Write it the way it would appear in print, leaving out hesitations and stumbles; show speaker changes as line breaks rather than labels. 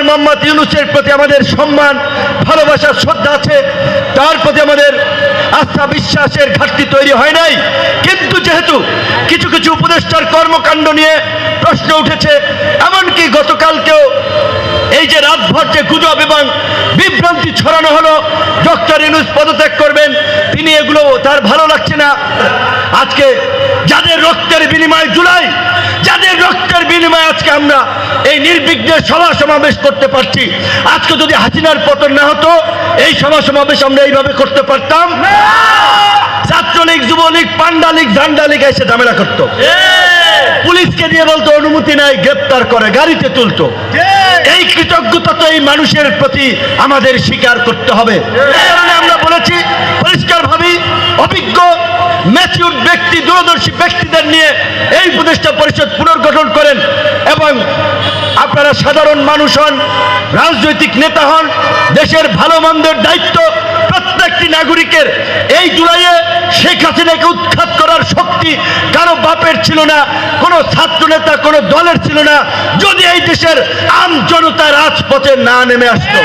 মোহাম্মদ ইউনূসের প্রতি আমাদের সম্মান, ভালোবাসা, শ্রদ্ধা আছে, তার প্রতি আমাদের আস্থা বিশ্বাসের ঘাটতি তৈরি হয় নাই। কিন্তু যেহেতু কিছু কিছু উপদেষ্টার কর্মকাণ্ড নিয়ে প্রশ্ন উঠেছে, এমনকি গতকালকেও এই যে রাতভর যে গুজব এবং বিভ্রান্তি ছড়ানো হলো ডক্টর ইউনূস পদত্যাগ করবেন, তিনি এগুলো তার ভালো লাগছে না। আজকে যাদের রক্তের বিনিময়ে জুলাই, যাদের রক্তের বিনিময়ে আজকে আমরা এই নির্বিঘ্নে সভা সমাবেশ করতে পারছি, আজকে যদি হাসিনার পতন না হতো এই সভা সমাবেশ আমরা এইভাবে করতে পারতাম? ছাত্রলীগ, যুবলীগ, পান্ডা লীগ, ঝান্ডা লীগ এসে ঝামেলা করতো, পুলিশকে দিয়ে বলতো অনুমতি নাই, গ্রেপ্তার করে গাড়িতে তুলতো। এই কৃতজ্ঞতা তো এই মানুষের প্রতি আমাদের স্বীকার করতে হবে। এই কারণে আমরা বলেছি পরিষ্কারভাবে অভিজ্ঞ ম্যাচিউর ব্যক্তি, দূরদর্শী ব্যক্তিদের নিয়ে এই উপদেষ্টা পরিষদ পুনর্গঠন করেন এবং আপনারা সাধারণ মানুষ হন, রাজনৈতিক নেতা হন, দেশের ভালো মন্দের দায়িত্ব প্রত্যেকটি নাগরিকের। এই জুলাইয়ে শেখ হাসিনাকে উৎখাত করার শক্তি কারো বাপের ছিল না, কোনো ছাত্র নেতা, কোনো দলের ছিল না, যদি এই দেশের আম জনতা রাজপথে না নেমে আসতো।